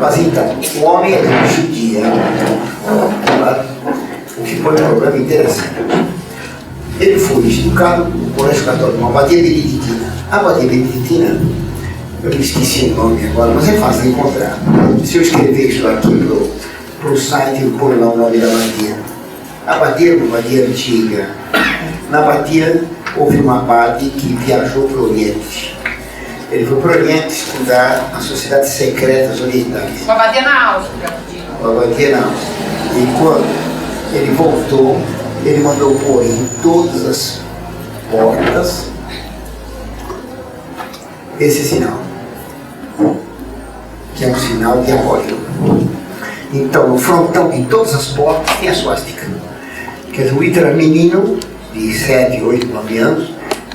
Mas então, o homem judia, o que põe um problema interessante. Ele foi educado no colégio católico, uma abadia beneditina. A abadia beneditina, eu me esqueci o nome agora, mas é fácil de encontrar. Se eu escrever isso aqui para o site, eu ponho lá o nome da abadia. A abadia é uma abadia antiga. Na abadia houve um abade que viajou para o Oriente. Ele foi para o Oriente estudar as sociedades secretas orientais. Uma abadia na Áustria. Uma abadia na Áustria. E quando ele voltou, ele mandou pôr em todas as portas esse sinal, que é um sinal diabólico. Então, no frontão de todas as portas tem a suástica. Quer dizer, o Ítalo era menino de 7, 8, 9 anos,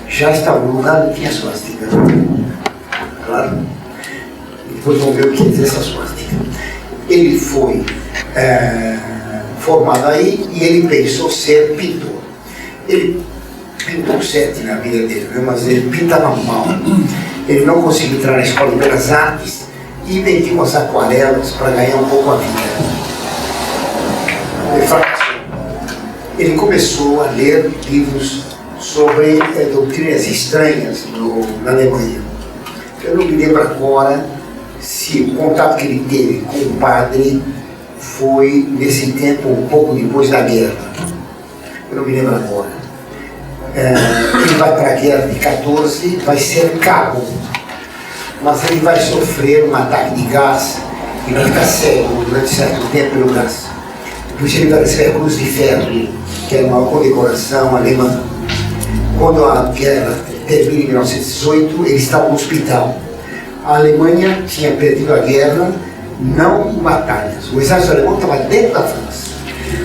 já estava no lugar onde tinha a suástica. Claro. Depois vamos ver o que quer dizer essa suástica. Ele foi formado aí e ele pensou ser pintor. Ele pintou 7 na vida dele, né? Mas ele pintava mal. Ele não conseguiu entrar na escola de belas artes e vendia umas aquarelas para ganhar um pouco a vida. Ele fracassou. Ele começou a ler livros sobre doutrinas estranhas na Alemanha. Eu não me lembro agora se o contato que ele teve com o padre foi nesse tempo, um pouco depois da guerra. Eu não me lembro agora. Ele vai para a guerra de 14, vai ser cabo, mas ele vai sofrer um ataque de gás e vai ficar cego durante certo tempo pelo gás. Por isso ele vai receber a Cruz de Ferro, que era uma condecoração alemã. Quando a guerra termina em 1918, ele estava no hospital. A Alemanha tinha perdido a guerra, não em batalhas. O exército alemão estava dentro da França.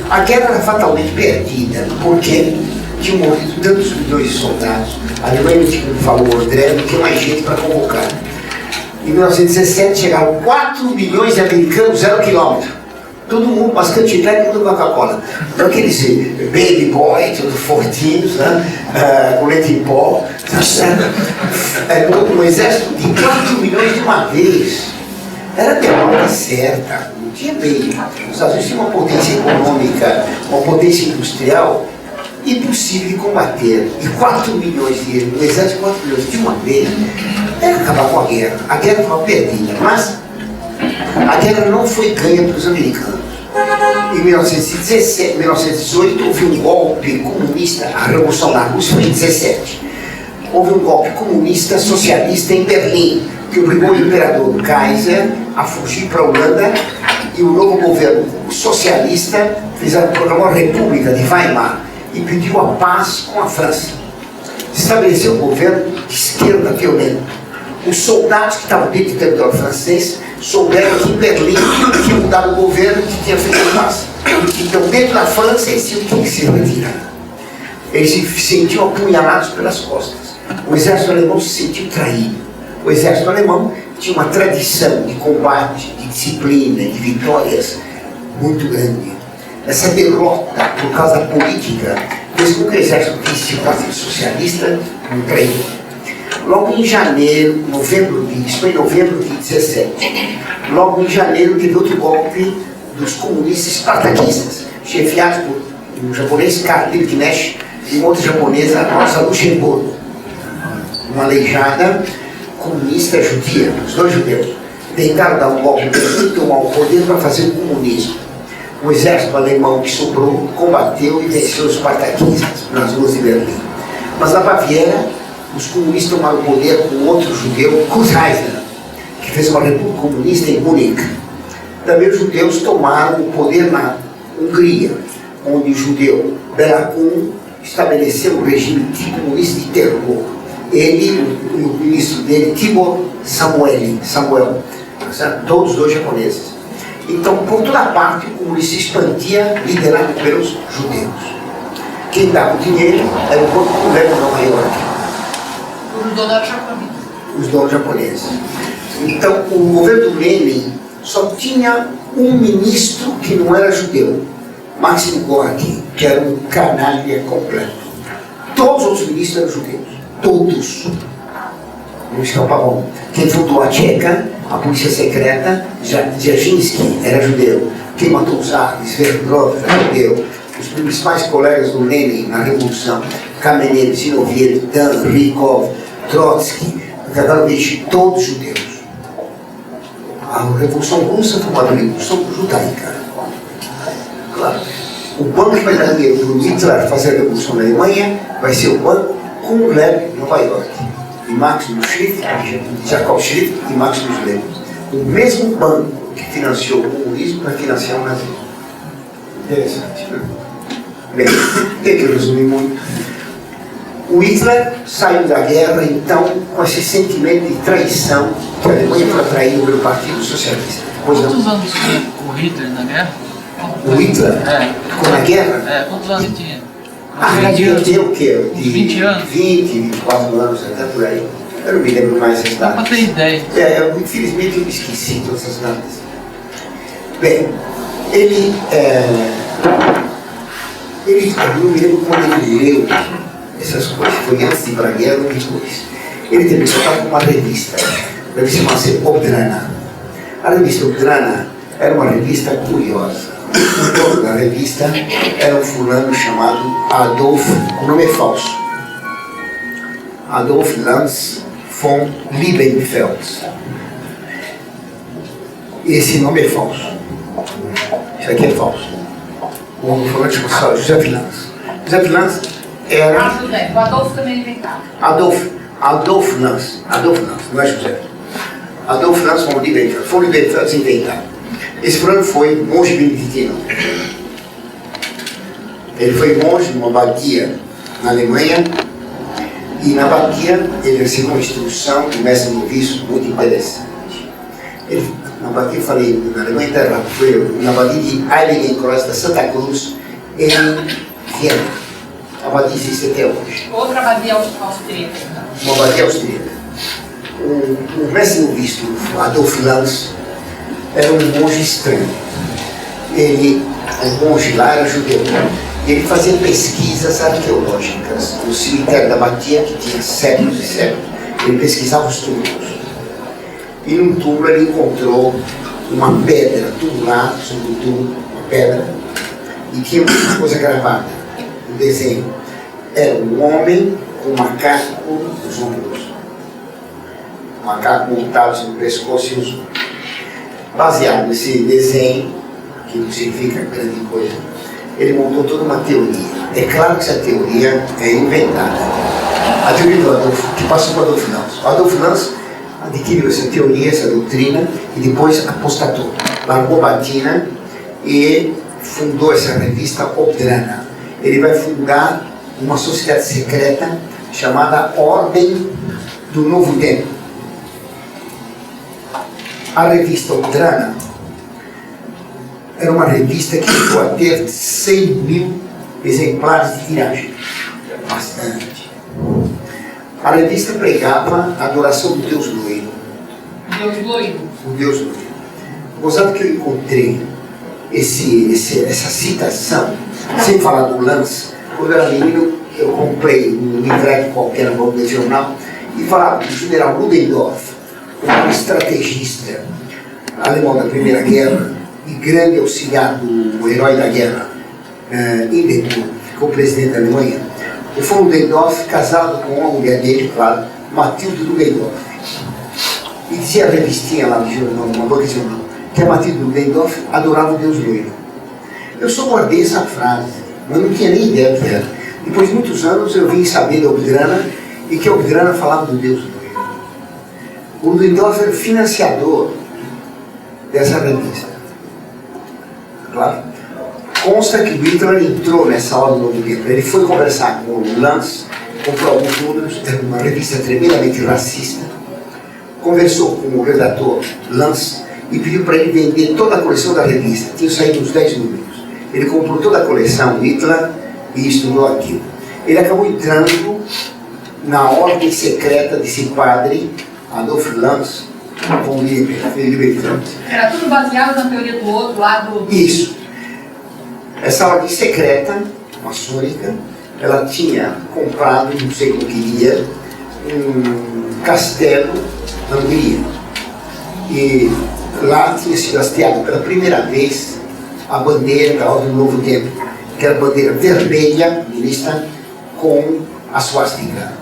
A guerra era fatalmente perdida, porque tinham morrido tantos milhões de soldados. A Alemanha, como falou o André, não tinha mais gente para convocar. Em 1917 chegaram 4 milhões de americanos, 0 quilômetro. Todo mundo, bastante chiclete, tudo Coca-Cola. Então aqueles baby boy, tudo fortinhos, né? Com leite em pó, tá certo? Um exército de 4 milhões de uma vez. Era a derrota certa, não tinha meio. Os Estados Unidos tinham uma potência econômica, uma potência industrial impossível de combater. E 4 milhões no exército, 4 milhões de uma vez, era acabar com a guerra. A guerra foi perdida, mas a guerra não foi ganha pelos americanos. Em 1917, 1918, houve um golpe comunista, a Revolução da Rússia foi em 17. Houve um golpe comunista socialista em Berlim, que obrigou o imperador Kaiser a fugir para a Holanda, e o novo governo socialista proclamou a República de Weimar e pediu a paz com a França. Estabeleceu um governo de esquerda violento. Os soldados que estavam dentro do território francês souberam que em Berlim tinha mudado o governo que tinha feito a paz. Então, dentro da França, eles tinham que se retirar. Eles se sentiam apunhalados pelas costas. O exército alemão se sentiu traído. O exército alemão tinha uma tradição de combate, de disciplina, de vitórias muito grande. Essa derrota, por causa da política, fez com que o exército se partido socialista um traidor. Logo em janeiro, isso foi em novembro de 17, logo em janeiro teve outro golpe dos comunistas espartaquistas, chefiados por um japonês, Karl Liebknecht, e uma outra japonesa, Rosa Luxemburgo, uma aleijada comunista judia, os dois judeus. Tentaram dar um golpe e tomar o poder para fazer o comunismo. O exército alemão que sobrou combateu e venceu os espartaquistas nas ruas de Berlim. Mas na Baviera, os comunistas tomaram o poder com outro judeu, Kurt Eisner, que fez uma república comunista em Munique. Também os judeus tomaram o poder na Hungria, onde o judeu Bela Kun estabeleceu um regime comunista de terror. Ele e o ministro dele, Tibor Samuel, todos os dois japoneses. Então, por toda parte, o comunismo se expandia, liderado pelos judeus. Quem dava o dinheiro era o governo de Nova York. Os donos japoneses. Os donos japoneses. Então, o governo do Lenin só tinha um ministro que não era judeu, Maxim Gorky, que era um canalha completo. Todos os outros ministros eram judeus. Todos. Não escapavam. Quem fundou a Tcheca a polícia secreta, Dzerzhinsky era judeu, quem matou os árabes, Sverdlov era judeu, os principais colegas do Lenin na Revolução, Kamenev, Zinoviev, Dan, Rykov, Trotsky, Gagalovich, todos judeus. A Revolução Russa foi uma revolução judaica. Claro. O banco que vai dar dinheiro para o Hitler fazer a revolução na Alemanha vai ser o banco Kungler, Nova York. E Maximus Schrift, Jacob Schrift e Maximus Lenin. O mesmo banco que financiou o comunismo para financiar o nazismo. Interessante, né? Bem, tem que resumir muito. O Hitler saiu da guerra, então, com esse sentimento de traição que a Alemanha foi traída pelo Partido Socialista. Quantos anos tinha o Hitler na guerra? O Hitler? Ficou na guerra? Quantos anos ele tinha? Ele tinha o quê? Uns 20 anos? 20, 24 anos, até por aí. Eu não me lembro mais essas datas. Não pra ter ideia. Infelizmente eu me esqueci todas essas datas. Bem, eu não me lembro quando ele leu essas coisas, foi antes de ir para a guerra ou depois. Ele também estava com uma revista, a revista chamava-se Obdrana. A revista Obdrana era uma revista curiosa. O dono da revista era um fulano chamado Adolf, o nome é falso, Adolf Lanz von Liebenfeld. Esse nome é falso. Isso aqui é falso. O fulano chama-se Joseph Lanz. Joseph Lanz era... O Adolfo também inventava. Adolf Lanz, não é José. Adolf Lanz von Liebenfeld. Von Liebenfeld se inventaram. Esse fulano foi monge beneditino. Ele foi monge numa abadia na Alemanha e na abadia ele recebeu uma instrução do mestre noviço muito interessante. Na abadia, eu falei, na Alemanha interna, foi na abadia de Heiligenkreuz da Santa Cruz em Viena. A abadia existe até hoje. Outra abadia austríaca. Uma abadia austríaca. O mestre noviço Adolf Lanz era um monge estranho. O monge lá era judeu. Ele fazia pesquisas arqueológicas no cemitério da abadia, que tinha séculos e séculos. Ele pesquisava os túmulos. E num túmulo ele encontrou uma pedra tubular sobre o túmulo, uma pedra, e tinha uma coisa gravada, um desenho. Era um homem com um macaco nos ombros. Um macaco montado sobre o pescoço e os ombros. Baseado nesse desenho, que não significa grande coisa, ele montou toda uma teoria. É claro que essa teoria é inventada. A teoria do Adolf, que passou para Adolf Lanz. O Adolf Lanz adquiriu essa teoria, essa doutrina, e depois apostatou. Largou batina e fundou essa revista Obdrana. Ele vai fundar uma sociedade secreta chamada Ordem do Novo Tempo. A revista Obdrana era uma revista que chegou a ter 100.000 exemplares de tiragem. Bastante. A revista pregava a adoração do Deus loiro. Deus loiro. O Deus loiro. Gostado que eu encontrei essa citação, sem falar do Lanz. Quando eu era menino, eu comprei um livreto qualquer na banca de jornal e falava do general Ludendorff, um estrategista alemão da Primeira Guerra e grande auxiliar do herói da guerra, Hindenburg, ficou presidente da Alemanha. E foi o Ludendorff casado com uma mulher dele, claro, Matilde Ludendorff. E dizia a revistinha lá no jornal, uma banca de jornal, que a Matilde Ludendorff adorava o Deus loiro. Eu só guardei essa frase, mas não tinha nem ideia do que era. Depois de muitos anos eu vim saber da Obdrana e que a Obdrana falava do Deus loiro. O Ludendorff era financiador dessa revista. Claro. Consta que o Hitler entrou nessa aula do Novo Tempo. Ele foi conversar com o Lanz, comprou alguns números, era uma revista tremendamente racista. Conversou com o redator Lanz e pediu para ele vender toda a coleção da revista. Tinha saído uns 10 números. Ele comprou toda a coleção Hitler e estudou aquilo. Ele acabou entrando na ordem secreta desse padre, Adolf Lanz, com Liebenfeld. Era tudo baseado na teoria do outro lado. Isso. Essa ordem secreta, maçônica, ela tinha comprado, não sei como queria, um castelo na Hungria. E lá tinha sido hasteada pela primeira vez a bandeira da Ordem do Novo Tempo, que era a bandeira vermelha, lista, com a swastika,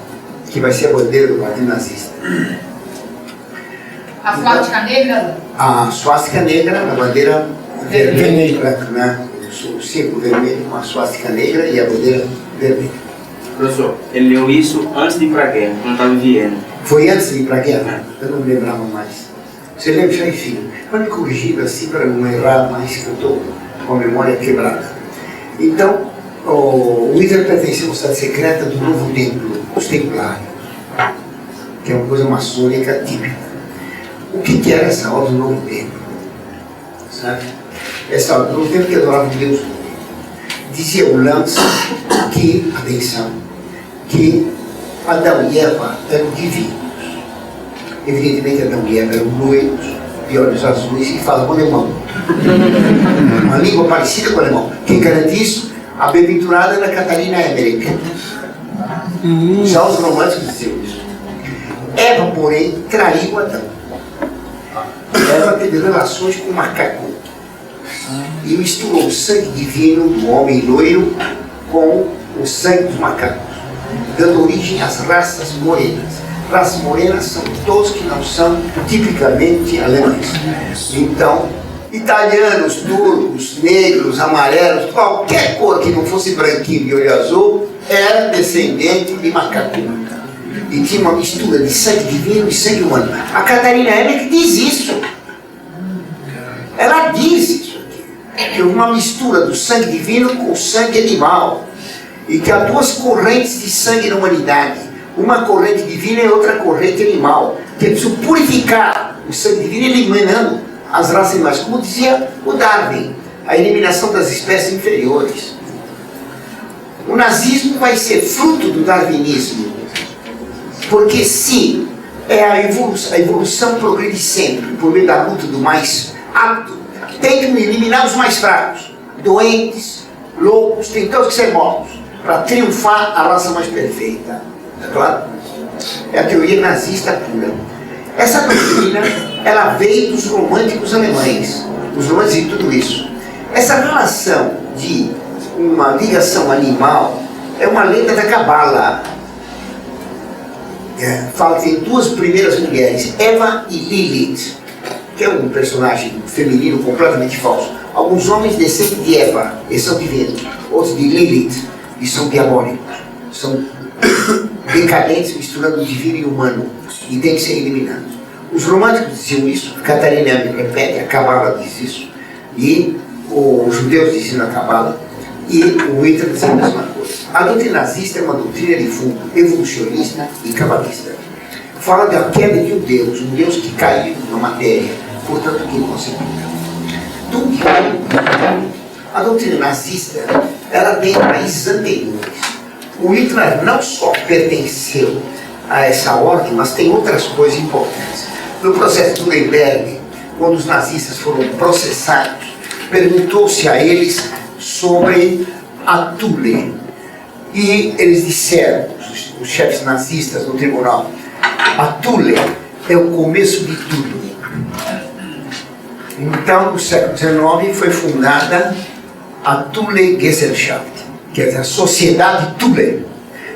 que vai ser a bandeira do partido nazista. A swastika negra? A swastika negra, a bandeira vermelha e branca, né? O círculo vermelho com a swastika negra e a bandeira vermelha. Professor, ele leu isso antes de ir para a guerra, quando estava em Viena. Foi antes de ir para a guerra? Eu não me lembrava mais. Você lembra, já enfim, vai me corrigir assim para não errar mais, que eu estou com a memória quebrada. Então, o Hitler pertencia à sociedade secreta do Novo Templo, os Templários, que é uma coisa maçônica típica. O que era essa ordem do Novo Templo? Sabe? Essa ordem do Novo Templo que adorava o Deus. Dizia o Lance que, atenção, que Adão e Eva eram divinos. Evidentemente Adão e Eva eram loiros, de olhos azuis e falavam alemão. Uma língua parecida com o alemão. Quem garante isso? A bem-aventurada Ana Catarina Emmerich. Já os românticos diziam isso. Eva, porém, traiu Adão. Eva teve relações com o macaco e misturou o sangue divino do homem loiro com o sangue dos macacos, dando origem às raças morenas. Raças morenas são todos que não são tipicamente alemães. Então, italianos, turcos, negros, amarelos, qualquer cor que não fosse branquinho de olho azul, era descendente de macaco. E tinha uma mistura de sangue divino e sangue humano. A Catarina Emmerich diz isso. Ela diz isso aqui. Que houve uma mistura do sangue divino com o sangue animal. E que há duas correntes de sangue na humanidade. Uma corrente divina e outra corrente animal. Que é preciso purificar o sangue divino eliminando as raças animais. Como dizia o Darwin, a eliminação das espécies inferiores. O nazismo vai ser fruto do darwinismo. Porque se a evolução progride sempre por meio da luta do mais apto, tem que eliminar os mais fracos, doentes, loucos, tem todos que ser mortos, para triunfar a raça mais perfeita. É claro? É a teoria nazista pura. Essa doutrina, ela veio dos românticos alemães, os românticos e tudo isso. Essa relação de uma ligação animal é uma lenda da Cabala. Fala que tem duas primeiras mulheres, Eva e Lilith, que é um personagem feminino completamente falso. Alguns homens descendem de Eva, eles são divinos, outros de Lilith, e são diabólicos, são decadentes misturando o divino e o humano, e tem que ser eliminados. Os românticos diziam isso, a Catarina repete, a Cabala diz isso, e os judeus diziam a Cabala, e o Hitler diz a mesma coisa. A doutrina nazista é uma doutrina de fundo evolucionista e cabalista. Fala da queda de um Deus que caiu na matéria, portanto que inconcebível. Tudo que caiu. A doutrina nazista, ela tem raízes anteriores. O Hitler não só pertenceu a essa ordem, mas tem outras coisas importantes. No processo de Nuremberg, quando os nazistas foram processados, perguntou-se a eles sobre a Thule. E eles disseram, os chefes nazistas no tribunal, a Thule é o começo de tudo. Então, no século XIX, foi fundada a Thule Gesellschaft, quer dizer, a Sociedade Thule.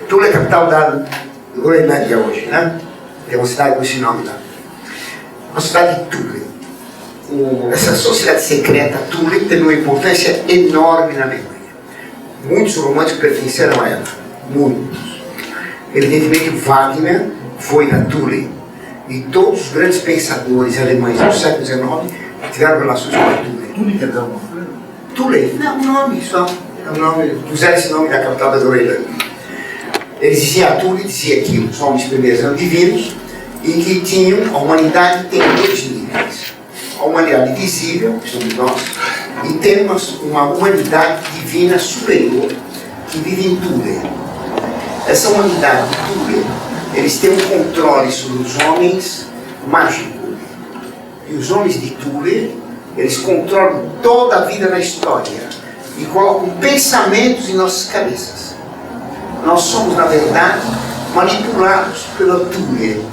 Thule é a capital da Groenlândia hoje, né? Tem uma cidade com esse nome lá. A cidade de Thule. Essa sociedade secreta Thule teve uma importância enorme na Alemanha. Muitos românticos pertenceram a ela, muitos. Evidentemente, Wagner foi na Thule. E todos os grandes pensadores alemães do século XIX tiveram relações com a Thule. Thule quer dizer alguma coisa? Thule, não, um nome só. É um nome, puseram esse nome da capital da Groenlândia. Eles diziam, a Thule dizia que os homens primeiros eram divinos e que tinham, a humanidade tem dois níveis. A humanidade visível, que somos nós, e temos uma humanidade divina superior que vive em Thule. Essa humanidade de Thule, eles têm um controle sobre os homens mágico. E os homens de Thule, eles controlam toda a vida na história e colocam pensamentos em nossas cabeças. Nós somos, na verdade, manipulados pela Thule.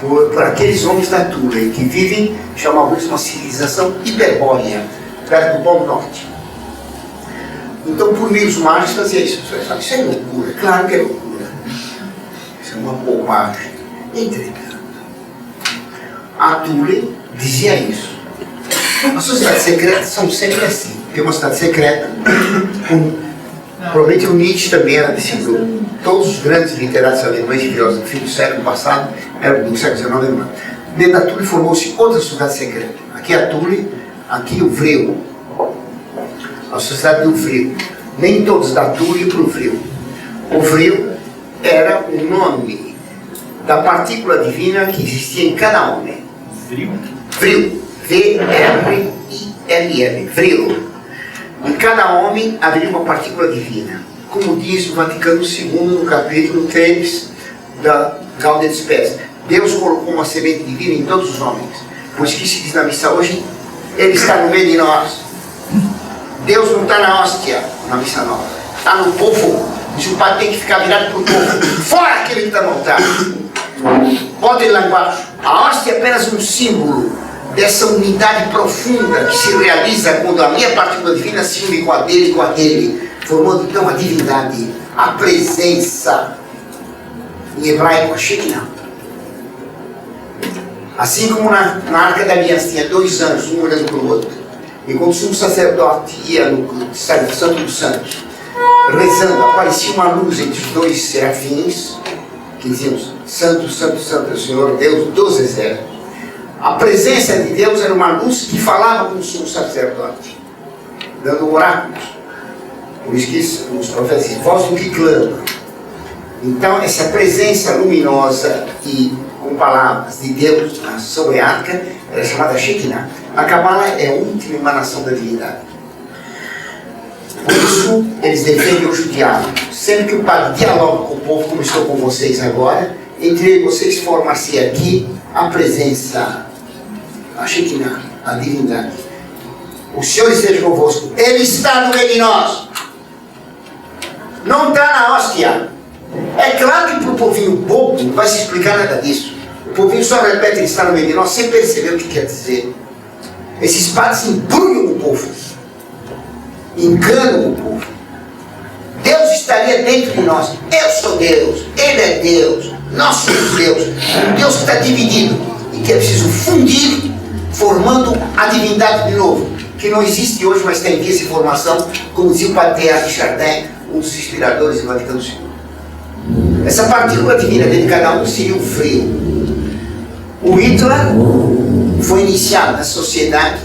por aqueles homens da Tule que vivem, chamamos uma civilização hiperbórea, perto do Polo Norte. Então, por meio dos mágicos, fazia isso. Você fala, isso é loucura. Claro que é loucura. Isso é uma bobagem. Entretanto, a Tule dizia isso. As sociedades secretas são sempre assim. Tem uma sociedade secreta, provavelmente o Nietzsche também era desse grupo. Todos os grandes literatos alemães e filósofos do fim do século passado, do século XIX alemão. Dentro da Tule formou-se outra sociedade secreta. Aqui a Tule, aqui o Vril. A sociedade do Vril. Nem todos da Tule para o Vril. O Vril era o nome da partícula divina que existia em cada homem. Vril? Vril. V-R-I-L-L. Vril. Em cada homem haveria uma partícula divina. Como diz o Vaticano II no capítulo 3 da Gaudium et Spes. Deus colocou uma semente divina em todos os homens. Por isso que se diz na missa hoje, Ele está no meio de nós. Deus não está na hóstia, na missa nova. Está no povo. Diz o padre tem que ficar virado para o povo. Fora aquele que está montado. Bota ele lá embaixo. A hóstia é apenas um símbolo dessa unidade profunda que se realiza quando a minha partícula divina se une com a dele e com a dele, formando então a divindade, a presença. Em hebraico, a Shekinah. Assim como na Arca da Aliança tinha dois anjos, um olhando para o outro, e quando o sumo sacerdote ia no Santo dos Santos, rezando, aparecia uma luz entre os dois serafins, que diziam: Santo, Santo, Santo é o Senhor Deus dos exércitos. A presença de Deus era uma luz que falava com o sumo sacerdote, dando oráculos. Por isso que os profetas dizem: voz do que clama. Então, essa presença luminosa e com palavras de Deus sobre a arca era chamada Shekinah. A Kabbalah é a última emanação da divindade. Por isso, eles defendem o diálogo. Sempre que o padre dialoga com o povo, como estou com vocês agora, entre vocês forma-se aqui a presença, a Shekinah, a divindade. O Senhor esteja convosco. Ele está no meio de nós. Não está na hóstia. É claro que para o povinho bobo não vai se explicar nada disso. O povinho só repete: ele está no meio de nós, sem perceber o que quer dizer. Esses padres embrulham o povo, enganam o povo. Deus estaria dentro de nós. Eu sou Deus, Ele é Deus, nós somos Deus. Um Deus que está dividido e que é preciso fundir, formando a divindade de novo, que não existe hoje, mas tem vias de formação, como dizia o padre de Chardin, um dos inspiradores do Vaticano II. Essa partícula divina dentro de cada um seria o frio. O Hitler foi iniciado na sociedade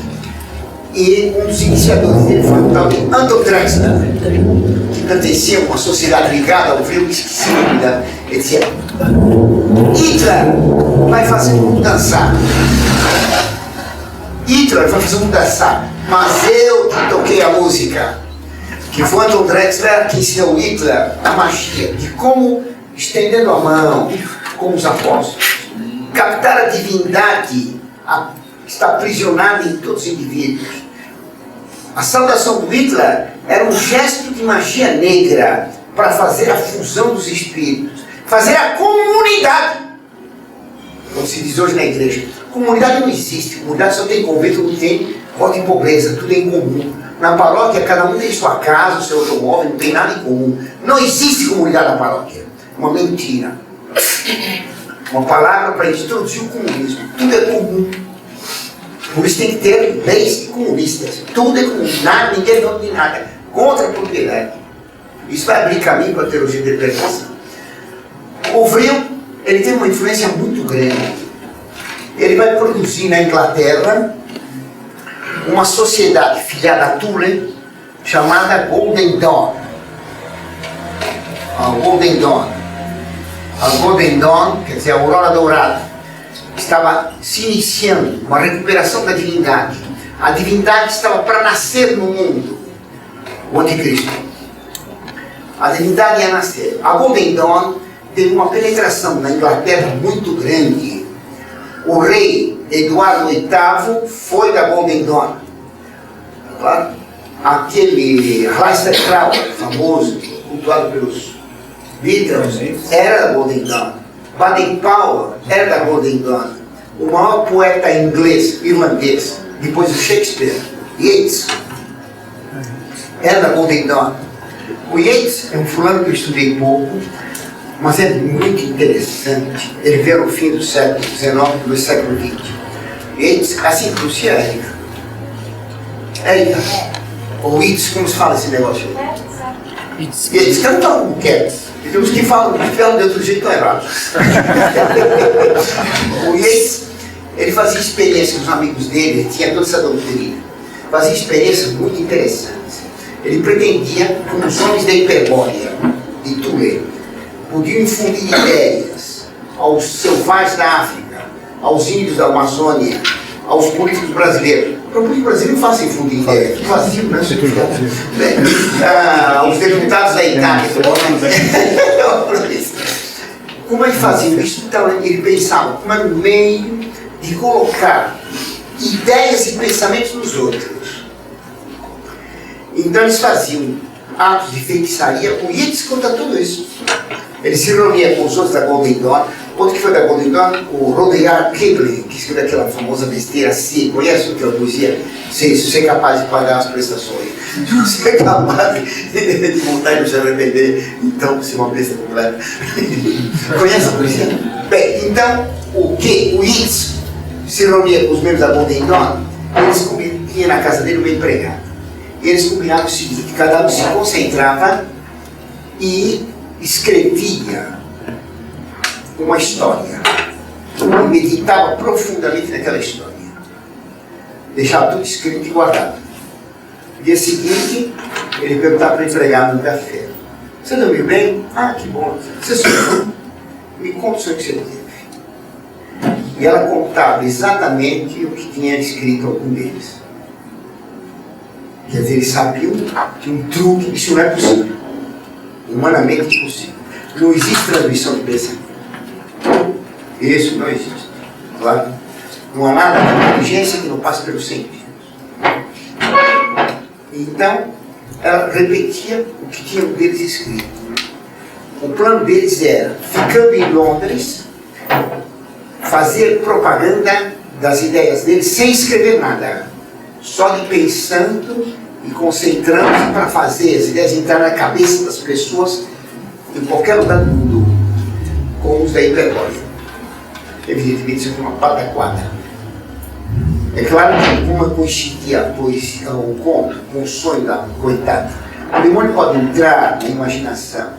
e um dos iniciadores dele foi o tal de Anton Drexler, que pertencia a uma sociedade ligada ao frio, esquecida. Ele dizia: Hitler vai fazer o mundo dançar. Hitler vai fazer o mundo dançar, mas eu que toquei a música. Que foi Anton Drexler que ensinou Hitler a magia de como, estendendo a mão, como os apóstolos, captar a divindade que está aprisionada em todos os indivíduos. A saudação do Hitler era um gesto de magia negra para fazer a fusão dos espíritos, fazer a comunidade. Como se diz hoje na igreja, comunidade não existe, comunidade só tem convento, não tem voto em pobreza, tudo é em comum. Na paróquia, cada um tem sua casa, o seu automóvel, não tem nada em comum. Não existe comunidade na paróquia. Uma mentira. Uma palavra para introduzir o comunismo. Tudo é comum. Por isso tem que ter leis comunistas. Tudo é comum. Nada, ninguém não tem nada. Contra a propriedade. Isso vai abrir caminho para a teologia da libertação. O Vril, ele tem uma influência muito grande. Ele vai produzir na Inglaterra uma sociedade filiada a Tule, chamada Golden Dawn. A Golden Dawn. A Golden Dawn, quer dizer, a aurora dourada, estava se iniciando uma recuperação da divindade. A divindade estava para nascer no mundo, o anticristo. A divindade ia nascer. A Golden Dawn teve uma penetração na Inglaterra muito grande. O rei Eduardo VIII foi da Golden Dawn. Claro? Aquele Leicester Crowley, famoso, cultuado pelos Beatles, era da Golden Dawn. Baden-Powell era da Golden Dawn. O maior poeta inglês, irlandês, depois do Shakespeare, Yeats, era da Golden Dawn. O Yeats é um fulano que eu estudei pouco, mas é muito interessante. Ele veio no fim do século XIX e do século XX. Yeats, assim que você é Érica. Érica, ou Yeats, como se fala esse negócio aí? Yeats, que eu não falo como quer. Porque os que falam de outro jeito estão errados. O Yeats, ele fazia experiências com os amigos dele, ele tinha toda essa doutrina. Fazia experiências muito interessantes. Ele pretendia que os homens da Hiperbórea, de Tule, podiam infundir ideias aos selvagens da África, aos índios da Amazônia, aos políticos brasileiros. Para o político brasileiro não faz infundir ideias, é vazio, né? Aos deputados da Itália. Como ele fazia isso? Então ele pensava como era um meio de colocar ideias e pensamentos nos outros. Então eles faziam atos de feitiçaria. O Yeats conta tudo isso. Ele se reunia com os outros da Golden Dawn. Outro que foi da Golden Dawn, o Rudyard Kipling, que escreveu aquela famosa besteira assim. Conhece o que eu poesia? Se você é capaz de pagar as prestações, se você é capaz de montar e não se arrepender, então você é uma besta completa. Conhece a poesia? Bem, então o Yeats se reunia com os membros da Golden Dawn. Eles iam na casa dele uma empregada. E eles combinavam o seguinte: cada um se concentrava e escrevia uma história. E meditava profundamente naquela história. Deixava tudo escrito e guardado. No dia seguinte, ele perguntava para a empregada no café: você dormiu bem? Ah, que bom. Você sonhou? Me conta o sonho que você teve. E ela contava exatamente o que tinha escrito algum deles. Quer dizer, eles sabiam que um truque, isso não é possível. Humanamente impossível. Não existe transmissão de pensamento. Isso não existe. Claro. Não há nada de inteligência que não passe pelos sentidos. Então, ela repetia o que tinha um deles escrito. O plano deles era, ficando em Londres, fazer propaganda das ideias deles sem escrever nada. Só de pensando e concentrando para fazer as ideias entrar na cabeça das pessoas em qualquer lugar do mundo, como os da Hiperbórea. Evidentemente isso foi uma pataquada. É claro que uma coincidia a poesia, o conto, com o sonho da coitada. O demônio pode entrar na imaginação.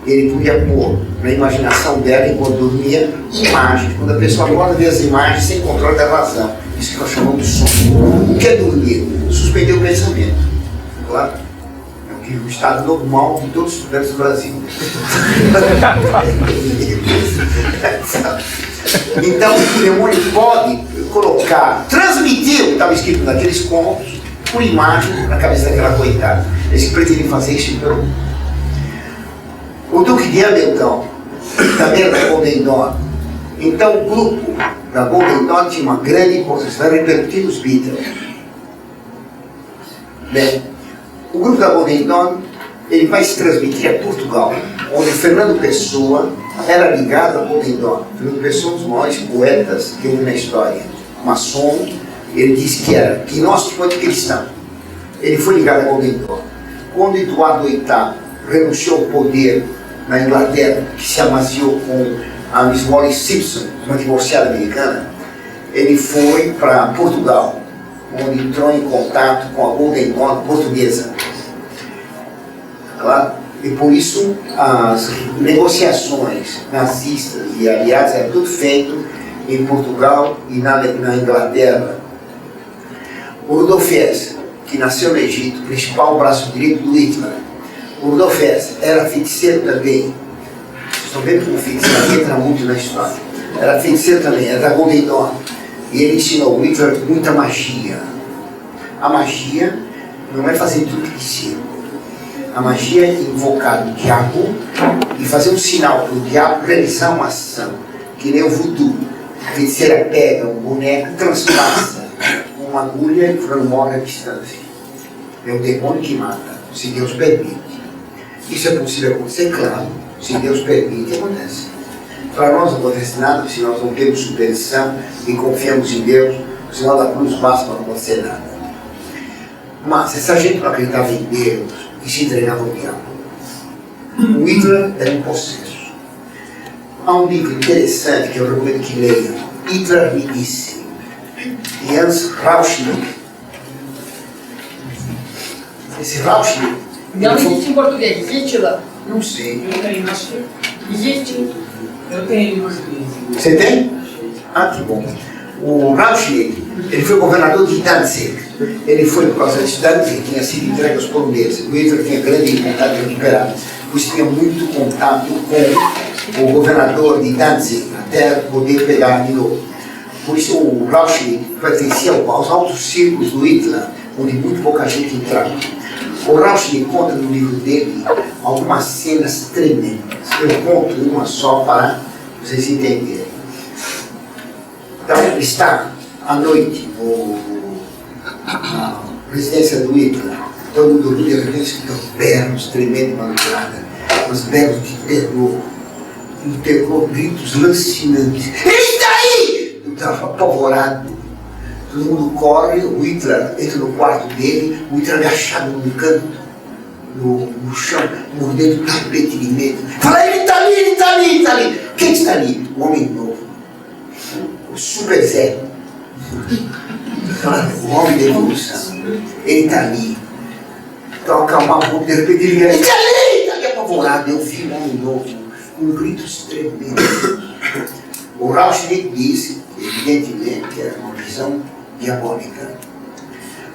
Ele podia pôr na imaginação dela, enquanto dormia, imagens. Quando a pessoa acorda, vê as imagens sem controle da razão. Isso que nós chamamos de sonho. O que é dormir? Suspender o pensamento. Claro. É o que o estado normal de todos os estudantes do Brasil. Então, o demônio pode colocar, transmitir o que estava escrito naqueles contos, por imagem, na cabeça daquela coitada. Eles pretendem fazer isso em Peru. O Duque de Hamilton, também era da Golden Dawn. Então, o grupo da Golden Dawn tinha uma grande importância, vai repercutir nos Beatles. Bem, o grupo da Golden Dawn, ele vai se transmitir a Portugal, onde Fernando Pessoa era ligado à Golden Dawn. Fernando Pessoa é um dos maiores poetas que houve na história. Maçom, ele disse que era gnóstico anticristão. Ele foi ligado à Golden Dawn. Quando Eduardo VIII renunciou ao poder na Inglaterra, que se amaziou com a Miss Molly Simpson, uma divorciada americana, ele foi para Portugal, onde entrou em contato com a Golden Dawn portuguesa. Claro? E por isso as negociações nazistas e aliadas eram tudo feito em Portugal e na Inglaterra. O Rudolf Hess, que nasceu no Egito, principal braço direito do Hitler. O Rudolf Hess era feiticeiro também. Vocês estão vendo como feiticeiro entra muito na história. Era feiticeiro também, era da Golden Dawn. E ele ensinou o Hitler muita magia. A magia não é fazer truque de circo. A magia é invocar o diabo e fazer um sinal para o diabo realizar uma ação, que nem o voodoo. A feiticeira pega um boneco e transpassa com uma agulha e o fulano morre à distância. É o demônio que mata, se Deus permite. Isso é possível acontecer? Claro. Se Deus permite, acontece. Para nós não acontece nada se nós não temos supervisão e confiamos em Deus, o sinal da cruz basta para não acontecer nada. Mas essa gente não acreditava em Deus e se entregava ao diabo. O Hitler era um possesso. Há um livro interessante que eu recomendo que leiam. Hitler me disse. Jens Rauschning. Esse Rauschning. Não existe em português. Hitler. Não sei. Eu tenho, acho que Existe. eu tenho em português. Você tem? Ah, que bom. O Rauschning, ele foi governador de Danzig. Ele foi por causa de Danzig, tinha sido entregue aos poloneses. O Hitler tinha grande vontade de recuperar. Pois tinha muito contato com o governador de Danzig, até poder pegar de novo. Por isso o Rauschning pertencia aos altos círculos do Hitler, onde muito pouca gente entrava. O Rauschning conta no livro dele algumas cenas tremendas. Eu conto uma só para vocês entenderem. Então ele está à noite na residência do Hitler. Todo mundo dormindo, de repente escutam berros tremendos de madrugada, uns berros de terror, um terror, gritos lancinantes. Ele está aí! Eu estava apavorado. Todo mundo corre, o Hitler entra no quarto dele, o Hitler agachado no canto, no chão, mordendo o tapete de medo. Fala, ele está ali, ele está ali, ele está ali. Quem está ali? O homem novo. O Super Zé. O homem da evolução. Ele está ali. Então acalmar um pouco, de repente ele está ali apavorado. Eu vi um homem novo, com gritos tremendos. O Rauschning disse, evidentemente, que era uma visão diabólica.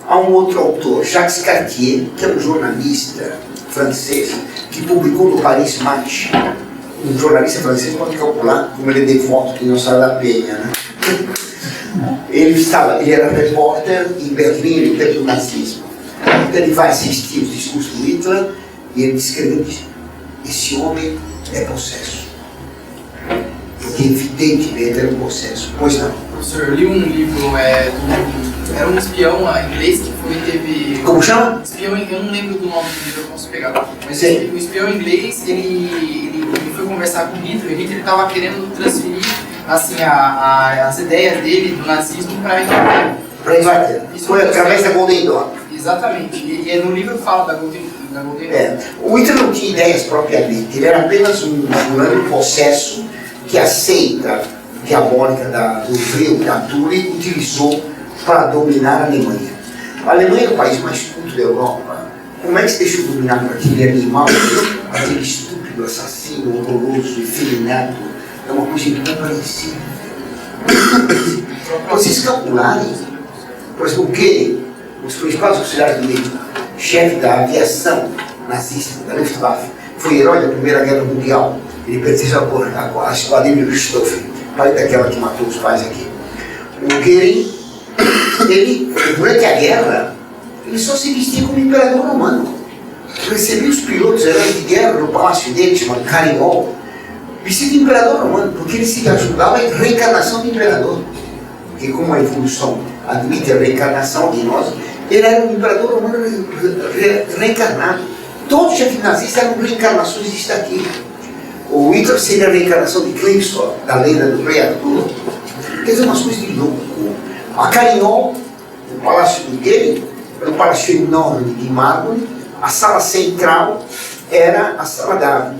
Há um outro autor, Jacques Cartier, que é um jornalista francês, que publicou no Paris Match. Um jornalista francês pode calcular como ele é devoto que não sai da penha, né? Ele era repórter em Berlim no tempo do nazismo. Então ele vai assistir os discursos do Hitler e ele descreveu: esse homem é possesso. Porque evidentemente era um possesso. Pois não. Professor, eu li um livro, era um espião inglês que teve... Como chama? Espião, eu não lembro do nome do livro, eu posso pegar. Mas Sim. o espião inglês, ele foi conversar com o Hitler, e o Hitler estava querendo transferir assim, as ideias dele do nazismo para a Inglaterra. Para a Inglaterra. Foi através da Golden Dawn. Exatamente. E no livro fala da Golden Dawn. O Hitler não tinha ideias propriamente, ele era apenas um fulano possesso que a seita diabólica do Vril, da Tule, utilizou para dominar a Alemanha. A Alemanha é o país mais culto da Europa. Como é que se deixou dominar por aquele animal, aquele estúpido, assassino, horroroso, efeminado? É uma coisa incompreensível. Vocês calcularem, por exemplo, o Goering, os principais auxiliares do Hitler, chefe da aviação nazista, da Luftwaffe, foi herói da Primeira Guerra Mundial. Ele pertenceu à esquadrilha Richthofen, pai daquela que matou os pais aqui. O Goering, durante a guerra, ele só se vestia como imperador romano. Recebia os pilotos heróis de guerra no palácio dele, chamado Carniol, vestido de imperador romano, porque ele se ajudava em reencarnação de imperador. Porque como a evolução admite a reencarnação de nós, ele era um imperador romano reencarnado. Todos os chefes nazistas eram reencarnações disso daqui. O Hitler seria a reencarnação de Klingsor, da lenda do rei Arthur. Quer dizer, umas coisas de louco. A Carniol, o palácio do Goering, era um palácio enorme de mármore. A sala central era a sala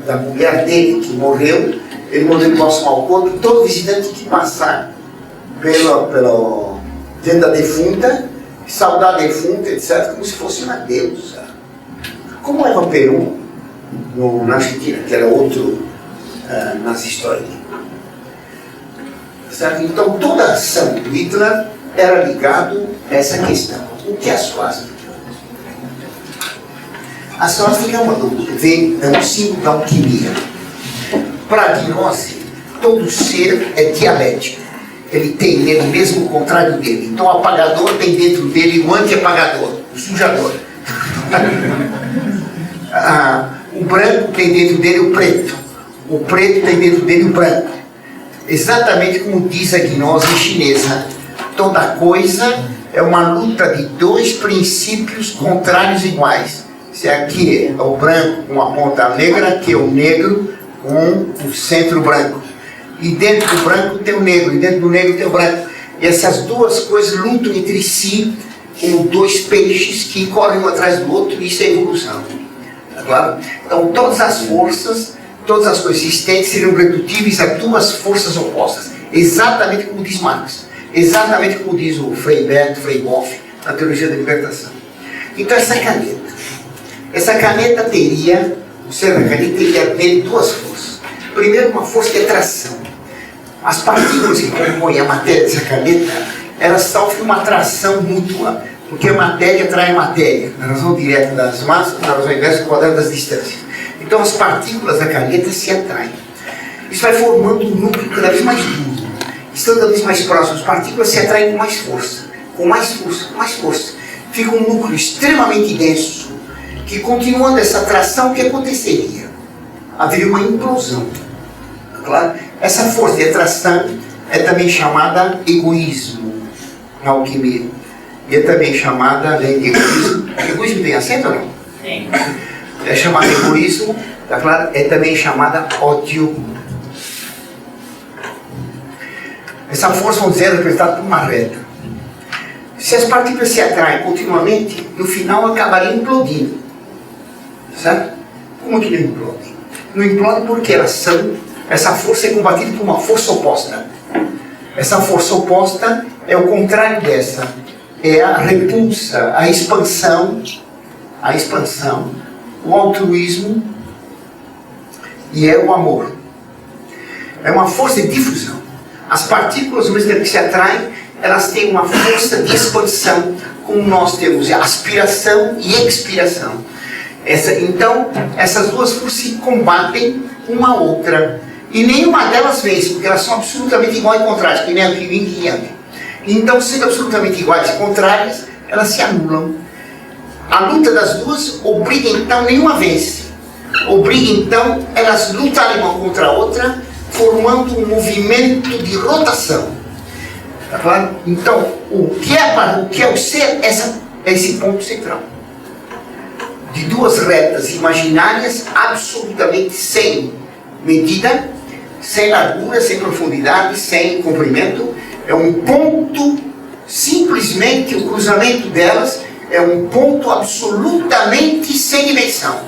da mulher dele, que morreu. Ele morreu de próximo ao corpo. Todo visitante que passar dentro da defunta, saudar a defunta, etc., como se fosse uma deusa. Como Eva Peron, na Argentina, que era outro nazista. Certo? Então toda a ação do Hitler era ligado a essa questão. O que é a swastika? A swastika é um símbolo da alquimia. Para a gnose, todo ser é dialético. Ele tem nele mesmo o contrário dele. Então o apagador tem dentro dele o anti-apagador, o sujador. O branco tem dentro dele o preto. O preto tem dentro dele o branco. Exatamente como diz a gnose chinesa. Toda coisa é uma luta de dois princípios contrários iguais. Se aqui é o branco com a ponta negra, aqui é o negro com o centro branco. E dentro do branco tem o negro, e dentro do negro tem o branco. E essas duas coisas lutam entre si como dois peixes que correm um atrás do outro, e isso é evolução. Tá claro? Então todas as forças, todas as coisas existentes seriam redutíveis a duas forças opostas. Exatamente como diz Marx. Exatamente como diz o Frei Boff, na Teologia da Libertação. Então essa caneta teria, o ser da caneta teria nele duas forças. Primeiro, uma força de atração. As partículas que compõem a matéria dessa caneta, elas sofrem uma atração mútua, porque a matéria atrai matéria, na razão direta das massas, na razão inversa do quadrado das distâncias. Então as partículas da caneta se atraem. Isso vai formando um núcleo cada vez mais duro. Estando cada vez mais próximos, as partículas se atraem com mais força, com mais força, com mais força. Fica um núcleo extremamente denso, que continuando essa atração, o que aconteceria? Haveria uma implosão. Claro? Essa força de atração é também chamada egoísmo na alquimia. E é também chamada de egoísmo. Egoísmo tem acento ou não? Tem. É chamada egoísmo, tá claro? É também chamada ódio. Essa força, vamos dizer, é representada por uma reta. Se as partículas se atraem continuamente, no final acabaria implodindo. Certo? Como que não implodem? Não implodem porque elas são. Essa força é combatida por uma força oposta. Essa força oposta é o contrário dessa. É a repulsa, a expansão, o altruísmo e é o amor. É uma força de difusão. As partículas, ao mesmo tempo que se atraem, elas têm uma força de expansão, como nós temos aspiração e expiração. Então, essas duas forças se combatem uma a outra. E nenhuma delas vence, porque elas são absolutamente iguais e contrárias, que nem aqui Yin e Yang. Então, sendo absolutamente iguais e contrárias, elas se anulam. A luta das duas obriga, então, nenhuma vence. Obriga, então, elas lutarem uma contra a outra, formando um movimento de rotação. Tá claro? Então, o que é o ser é esse ponto central. De duas retas imaginárias, absolutamente sem medida, sem largura, sem profundidade, sem comprimento. É um ponto, simplesmente o cruzamento delas é um ponto absolutamente sem dimensão.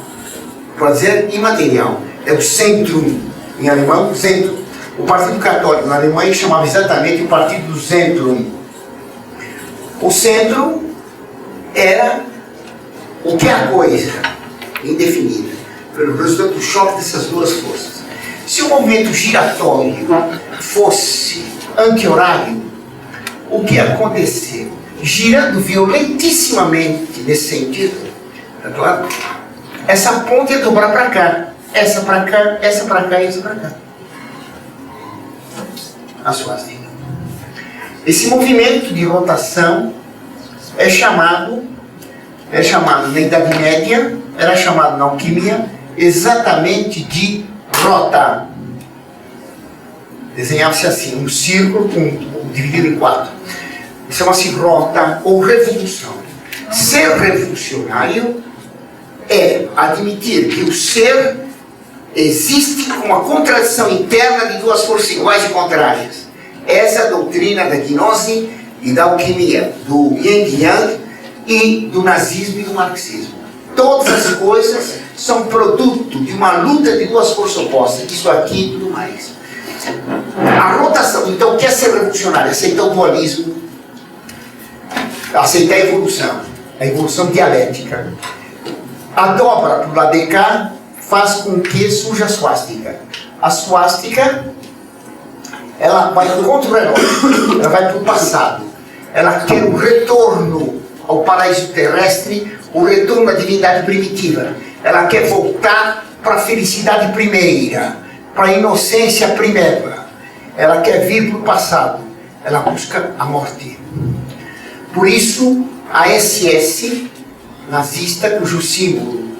Pode dizer imaterial. É o Zentrum, em alemão, Zentrum. O Partido Católico na Alemanha chamava exatamente o Partido do Zentrum. O centro era o que é a coisa indefinida, pelo resultado do choque dessas duas forças. Se o movimento giratório fosse anti-horário, o que aconteceu? Girando violentissimamente nesse sentido, tá claro? Essa ponte ia dobrar para cá, essa para cá, essa para cá e essa para cá. A suástica. Esse movimento de rotação é chamado na Idade Média, era chamado na alquimia exatamente de rota. Desenhava-se assim, um círculo dividido em quatro. Chama-se rota ou revolução. Ser revolucionário é admitir que o ser existe com uma contradição interna de duas forças iguais e contrárias. Essa é a doutrina da gnose e da alquimia, do Yin e Yang e do nazismo e do marxismo. Todas as coisas são produto de uma luta de duas forças opostas, isso aqui e tudo mais. A rotação, então, o que é ser revolucionário? Aceitar o dualismo, aceitar a evolução dialética. A dobra para o lado de cá faz com que surja a suástica. A suástica, ela vai contra o relógio, ela vai para o passado. Ela quer o retorno ao paraíso terrestre, o retorno à divindade primitiva. Ela quer voltar para a felicidade primeira, para a inocência primeira. Ela quer vir para o passado. Ela busca a morte. Por isso, a SS nazista, cujo símbolo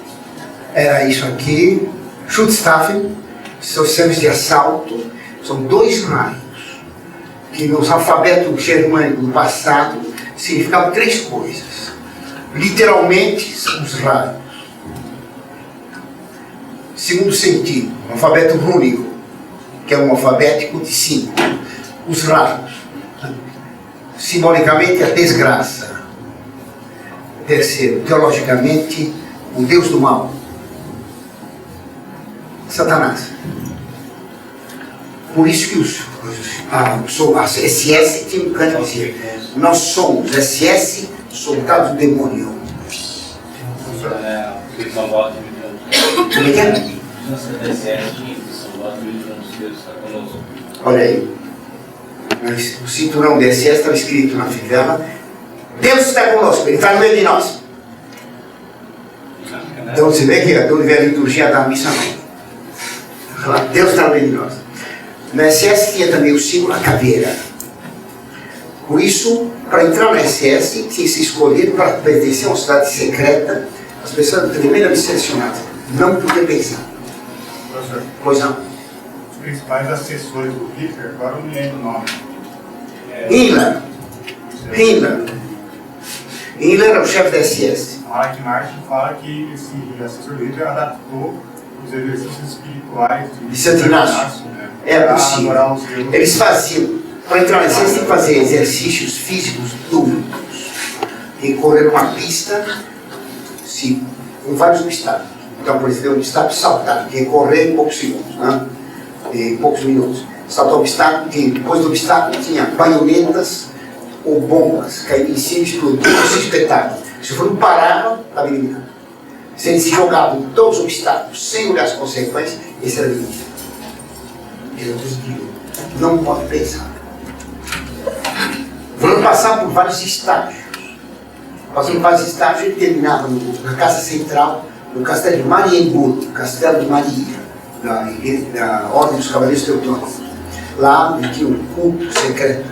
era isso aqui, Schutzwaffen, seus sistemas de assalto, são dois raios, que nos alfabetos germânicos do passado significavam três coisas. Literalmente, são os raios. Segundo sentido, no alfabeto rúnico, que é um alfabético de 5. Os rasgos, simbolicamente a desgraça. Terceiro, teologicamente, o Deus do mal, Satanás. Por isso que as SS tinham um canto dizer: nós somos SS, soldados do demônio. Como é que é? Olha aí, o cinturão de SS estava escrito na fivela: Deus está conosco, Ele está no meio de nós. Então você vê que é onde vem a liturgia da missa nova. Deus está no meio de nós. No SS tinha também o símbolo, a caveira. Por isso, para entrar no SS, tinha que ser escolhido para pertencer a uma cidade secreta. As pessoas eram tremendamente selecionadas. Não podia pensar. Professor, Pois não. os principais assessores do Hitler, agora eu não me lembro o nome. Himmler era o chefe da SS. A Heinrich Martin fala que esse assessor do Hitler adaptou os exercícios espirituais De Santo Inácio. né, É para possível. adorar os deuses. Eles faziam, para entrar na ciência, tem que fazer exercícios físicos duros. Tem que correr uma pista com vários obstáculos. Então, por exemplo, um obstáculo saltar, tem que correr em poucos segundos, né? Em poucos minutos. Saltar o obstáculo, depois do obstáculo tinha baionetas ou bombas, caíam em cima, explodiam, se espetavam. Se o não parava, estava eliminado. Se eles se jogavam em todos os obstáculos, sem olhar as consequências, esse era eliminado. Não pode pensar. Vamos passar por vários estágios. Passando por vários estágios, ele terminava na Casa Central, no Castelo de Marienburg, Castelo de Maria, da Ordem dos Cavaleiros Teutônicos. Lá tinha um culto secreto.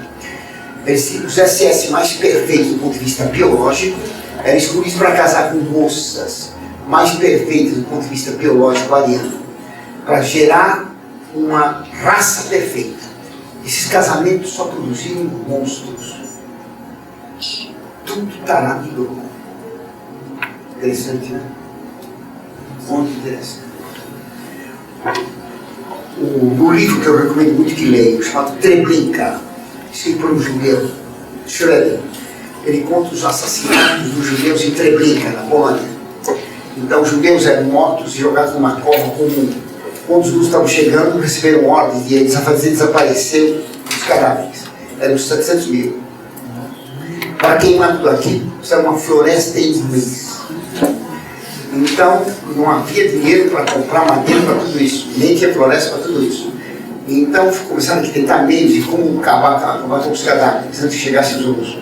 Os SS mais perfeitos do ponto de vista biológico eram escolhidos para casar com moças mais perfeitas do ponto de vista biológico ariano, para gerar uma raça perfeita. Esses casamentos só produziram monstros. Tudo tarado e louco. Interessante, né? Muito interessante. O livro que eu recomendo muito que leiam, chamado Treblinka, escrito por um judeu, Schroeder, ele conta os assassinatos dos judeus em Treblinka, na Polônia. Então os judeus eram mortos e jogados numa cova comum. Quando os russos estavam chegando, receberam ordens de eles a fazer desaparecer os cadáveres. Eram 700 mil. Para queimar tudo aquilo, isso era uma floresta imensa. Então, não havia dinheiro para comprar madeira para tudo isso, nem tinha floresta para tudo isso. Então, começaram a tentar meios de como acabar com os cadáveres antes de chegassem os russos.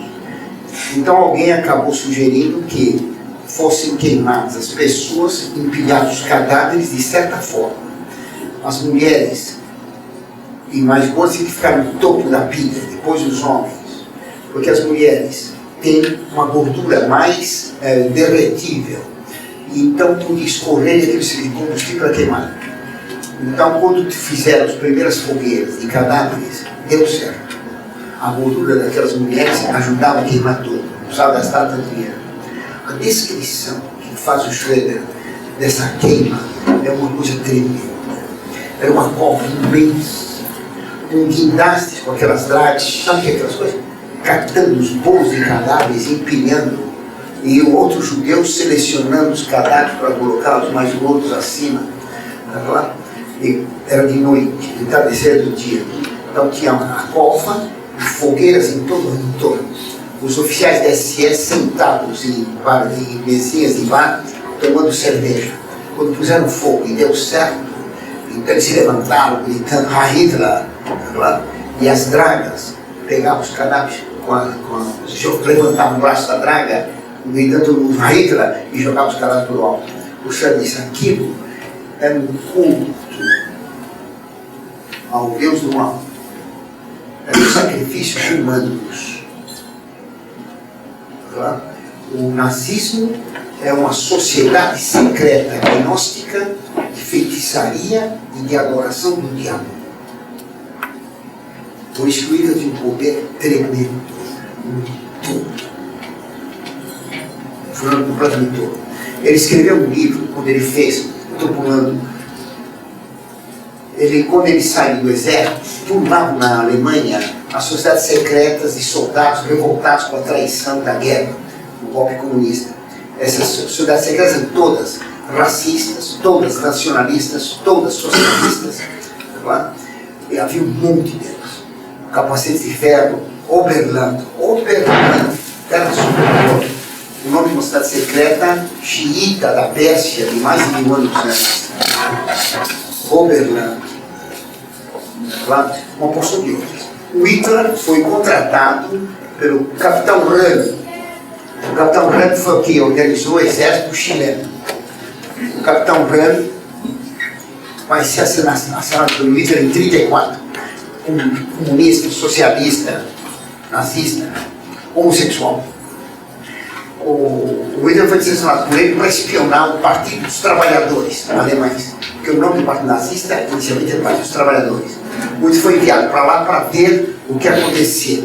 Então, alguém acabou sugerindo que fossem queimadas as pessoas, empilhados os cadáveres de certa forma. As mulheres e mais gordas tinham que ficar no topo da pilha, depois os homens, porque as mulheres têm uma gordura mais derretível. Então podia escorrer aquele combustível para queimar. Então, quando fizeram as primeiras fogueiras de cadáveres, deu certo. A gordura daquelas mulheres ajudava a queimar tudo, não precisava gastar tanto dinheiro. A descrição que faz o Schroeder dessa queima é uma coisa tremenda. Era uma cova imensa, com guindastes, com aquelas grades, sabe aquelas coisas? Catando os bolos de cadáveres, empilhando. E o outro judeu selecionando os cadáveres para colocar os mais gordos acima. E era de noite, entardecer do dia. Então tinha a cova e fogueiras em todo o entorno. Os oficiais da SS sentados em mesinhas de bar, tomando cerveja. Quando puseram fogo e deu certo, então eles se levantaram, gritando Hitler, e as dragas pegavam os cadáveres, levantavam o braço da draga, gritando Hitler, e jogavam os cadáveres para o alto. O senhor disse: aquilo era um culto ao Deus do mal, era um sacrifício humanos. O nazismo é uma sociedade secreta, gnóstica, de feitiçaria e de adoração do diabo. Foi excluída de um poder tremendo. Tudo. Foi completamente todo. Ele escreveu um livro, quando ele fez, estou pulando, quando ele saiu do exército, turmavam na Alemanha as sociedades secretas de soldados revoltados com a traição da guerra, do golpe comunista. Essas sociedades secretas são todas racistas, todas nacionalistas, todas socialistas. Tá? E havia um monte delas. Capacete de ferro, Oberland, terra superior. O nome de uma cidade secreta xiita da Pérsia, de mais de 1000 anos antes. Oberland. Tá? Uma porção de outras. O Hitler foi contratado pelo capitão Röhm. O capitão Röhm foi o que organizou o exército chileno. O capitão Röhm vai ser assassinado pelo Hitler em 1934. Um comunista, socialista, nazista, homossexual. O Hitler foi assassinado por ele para espionar o Partido dos Trabalhadores alemães. Porque o nome do Partido Nazista inicialmente era o Partido dos Trabalhadores. O Hitler foi enviado para lá para ver o que acontecia.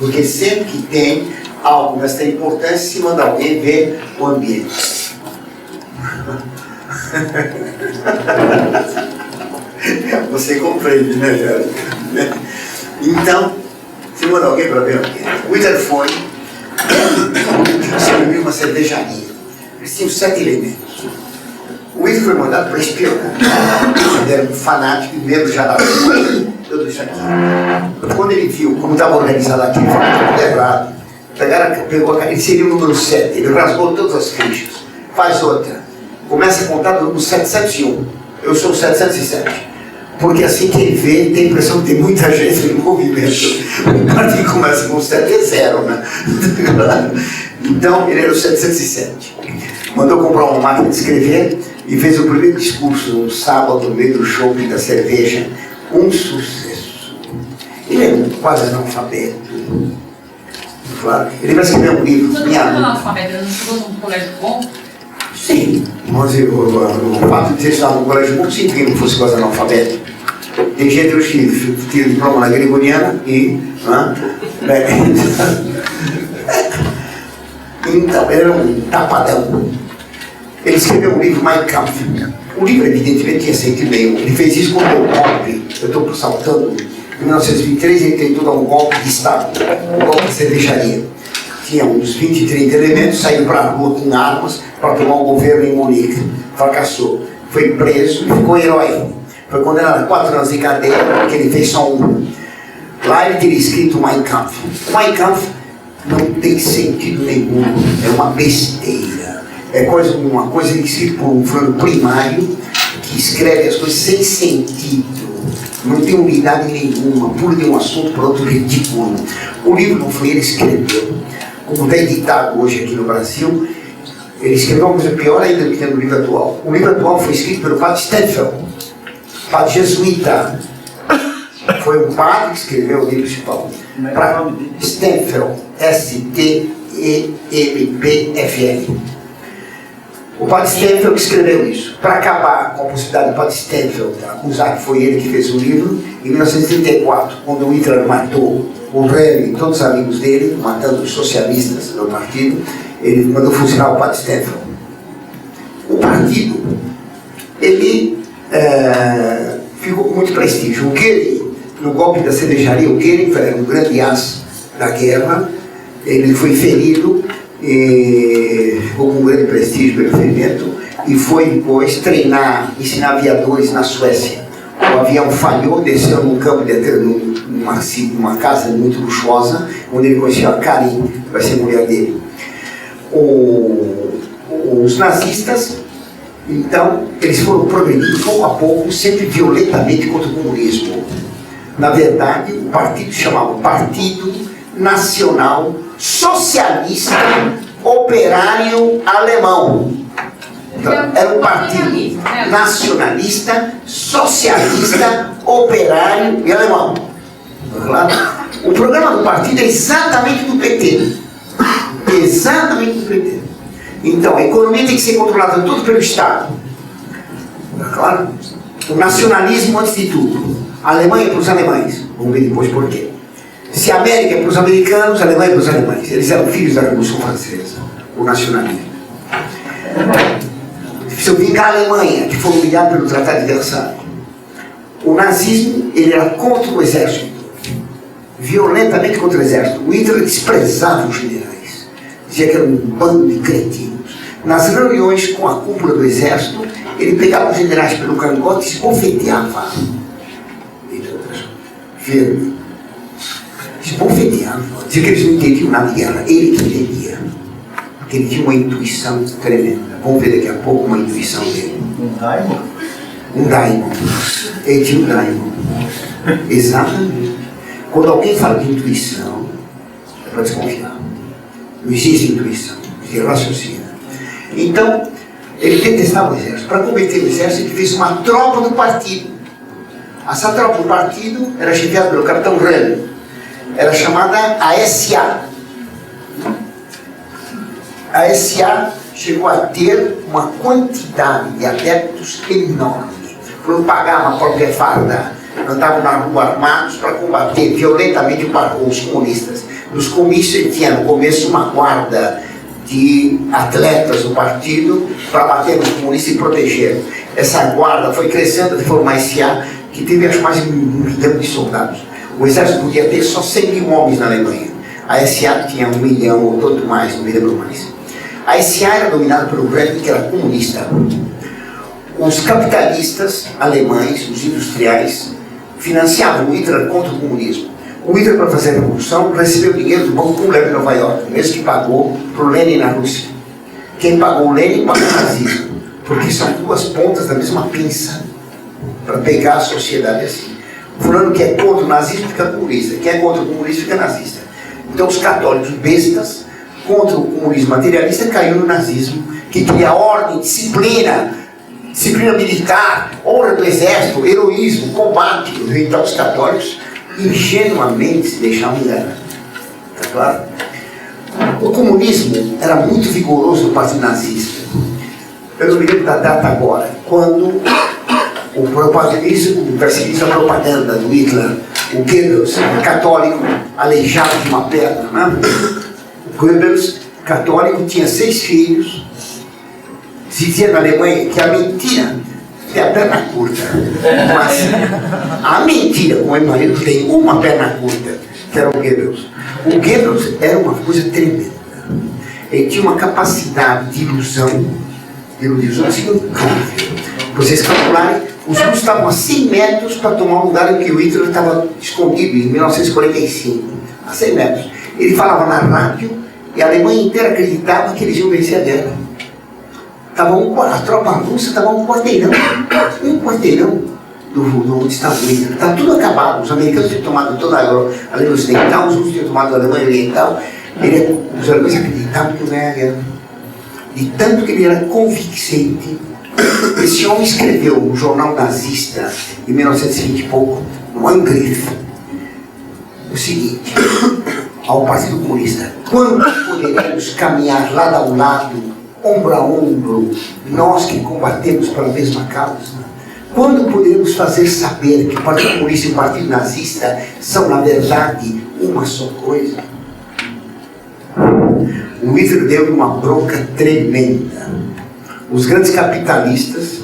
Porque sempre que tem algo dessa importância, se manda alguém ver o ambiente. Você compreende, né, cara? Então, se manda alguém para ver o ambiente. O Hitler foi, serviu uma cervejaria. Eles tinham 7 elementos. O Hitler foi mandado para espionar. Ele era um fanático, membro já da tudo isso aqui. Quando ele viu como estava organizado aquilo, ele falou tudo errado. Ele seria o número 7, ele rasgou todas as fichas. Faz outra. Começa a contar do número 701. Eu sou o 707. Porque assim que ele vê, tem a impressão que tem muita gente em movimento. O partido começa com 7 é 0, né? Então, ele era o 707. Mandou comprar uma máquina de escrever e fez o primeiro discurso no sábado, no meio do shopping da cerveja. Um sucesso. Ele é quase analfabeto. Claro. Ele vai escrever um livro. Mas não é analfabeto, ele não chegou num colégio bom? Sim, mas o fato de ter estudado no colégio bom sim que não fosse quase analfabeto. Tem gente que tira diploma na Gregoriana e. Então, ele era um tapadão. Ele escreveu um livro, Mein Kampf. O livro, evidentemente, tinha sentido nenhum. Ele fez isso quando deu um golpe. Eu estou saltando. Em 1923, ele tentou dar um golpe de Estado, um golpe de cervejaria. Tinha uns 20, 30 elementos, saiu para a rua com armas para tomar o governo em Munique. Fracassou. Foi preso e ficou herói. Foi condenado a 4 anos de cadeia, porque ele fez só um. Lá ele teria escrito Mein Kampf. Mein Kampf não tem sentido nenhum, é uma besteira. É uma coisa escrita por um fulano primário que escreve as coisas sem sentido. Não tem unidade nenhuma, pula de um assunto para outro ridículo. O livro não foi ele que escreveu. Como está editado hoje aqui no Brasil, ele escreveu uma coisa pior ainda do que tem no livro atual. O livro atual foi escrito pelo padre Stempfel, padre jesuíta. Foi um padre que escreveu o livro principal. Para Stempfel, S-T-E-M-P-F-L. O padre Stempfel que escreveu isso. Para acabar com a possibilidade do padre Stempfel acusar que foi ele que fez o livro, em 1934, quando o Hitler matou o Röhm e todos os amigos dele, matando os socialistas do partido, ele mandou fuzilar o padre Stempfel. O partido, ele ficou com muito prestígio. O Goering, no golpe da cervejaria, o Goering era um grande as da guerra, ele foi ferido, ficou com um grande prestígio pelo ferimento, e foi depois treinar, ensinar aviadores na Suécia. O avião falhou, desceu num campo numa casa muito luxuosa, onde ele conheceu a Karin, que vai ser a mulher dele. Os nazistas, então, eles foram progredindo pouco a pouco, sempre violentamente contra o comunismo. Na verdade, o partido se chamava Partido Nacional Socialista Operário Alemão. Então, era um partido nacionalista, socialista, operário e alemão. Claro? O programa do partido é exatamente do PT. Exatamente do PT. Então, a economia tem que ser controlada tudo pelo Estado. Claro? O nacionalismo antes de tudo. A Alemanha é para os alemães. Vamos ver depois por quê. Se a América é para os americanos, a Alemanha é para os alemães. Eles eram filhos da Revolução Francesa. O nacionalismo. Se eu vingar a Alemanha, que foi humilhada pelo Tratado de Versalhes, O nazismo, ele era contra o exército, violentamente contra o exército. O Hitler desprezava os generais, dizia que era um bando de cretinos. Nas reuniões com a cúpula do exército, ele pegava os generais pelo cangote e esbofeteava. Firme. Esbofeteava. Dizia que eles não entendiam nada de guerra. Ele que entendia. Porque ele tinha uma intuição tremenda. Vamos ver daqui a pouco uma intuição dele. Um daimon? Um daimon. Ele tinha um daimon. Exatamente. Quando alguém fala de intuição, é para desconfiar. Não existe intuição, existe raciocínio. Então, ele detestava o exército. Para combater o exército, ele fez uma tropa do partido. Essa tropa do partido era chefiada pelo capitão Remy. Era chamada ASA. A SA chegou a ter uma quantidade de adeptos enorme. Não pagavam a própria farda, andavam na rua armados para combater violentamente os comunistas. Nos comícios ele tinha no começo uma guarda de atletas do partido para bater nos comunistas e proteger. Essa guarda foi crescendo de forma SA, que teve acho mais de 1 milhão de soldados. O exército podia ter só 100 mil homens na Alemanha. A SA tinha 1 milhão ou tanto mais, não me lembro mais. A SA era dominada pelo Goebbels, que era comunista. Os capitalistas alemães, os industriais, financiavam o Hitler contra o comunismo. O Hitler, para fazer a revolução, recebeu dinheiro do Banco Lenin em Nova York, mesmo que pagou para o Lenin na Rússia. Quem pagou o Lenin pagou o nazismo, porque são duas pontas da mesma pinça para pegar a sociedade assim. Fulano que é contra o nazismo fica comunista, quem é contra o comunismo fica nazista. Então os católicos bestas contra o comunismo materialista caiu no nazismo, que queria ordem, disciplina militar, honra do exército, heroísmo, combate. Então os católicos ingenuamente se deixavam enganar. Tá claro? O comunismo era muito vigoroso no partido nazista. Eu não me lembro da data agora, quando o propagandismo, a propaganda do Hitler, o Goebbels, católico, aleijado de uma perna, né? O Goebbels, católico, tinha 6 filhos. Se dizia na Alemanha que a mentira tem a perna curta, mas a mentira, como é marido, tem uma perna curta, que era o Goebbels. O Goebbels era uma coisa tremenda. Ele tinha uma capacidade de ilusão assim, incrível. Vocês calcularem, os russos estavam a 100 metros para tomar o lugar em que o Hitler estava escondido, em 1945, a 100 metros. Ele falava na rádio e a Alemanha inteira acreditava que eles iam vencer a guerra. A tropa russa estava um quarteirão do onde estava o Hitler. Estava tudo acabado. Os americanos tinham tomado toda a Alemanha Ocidental, os russos tinham tomado a Alemanha Oriental. Os alemães acreditavam que não era a guerra. De tanto que ele era convincente. Esse homem escreveu no jornal nazista, em 1920 e pouco, no Angriff, o seguinte, ao Partido Comunista: quando poderemos caminhar lado a lado, ombro a ombro, nós que combatemos pela mesma causa? Quando poderemos fazer saber que o Partido Comunista e o Partido Nazista são, na verdade, uma só coisa? O Hitler deu uma bronca tremenda. Os grandes capitalistas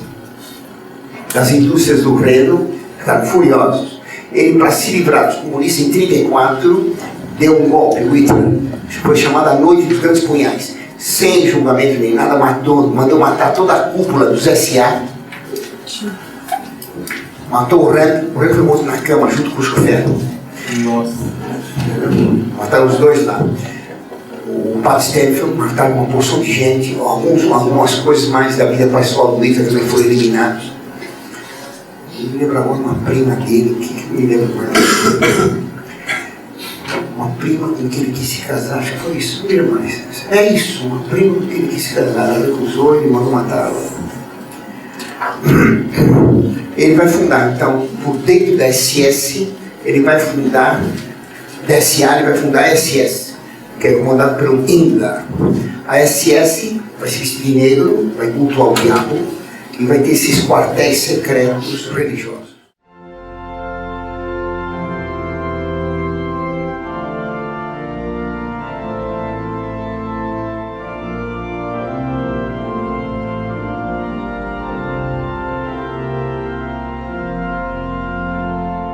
das indústrias do Reno ficaram furiosos. Ele, para se livrar dos comunistas, em 1934, deu um golpe. O Hitler foi chamado a Noite dos Grandes Punhais. Sem julgamento nem nada, mandou matar toda a cúpula dos SA. Matou o Reno foi morto na cama junto com o chofer. Nossa. Mataram os dois lá. O Padre Stenfield, mataram uma porção de gente. Algumas coisas mais da vida pessoal do Hitler também foram eliminados. Eu me lembro agora uma prima dele, que me lembro mais. Uma prima com quem ele quis se casar, acho que foi isso, não lembro mais. É isso, uma prima com quem ele quis se casar. Ela recusou e mandou matá-la. Ele vai fundar, então, por dentro da SS, ele vai fundar, da SA, ele vai fundar a SS, que é comandado pelo Himmler. A SS vai se vestir de negro, vai cultuar o diabo e vai ter esses quartéis secretos religiosos.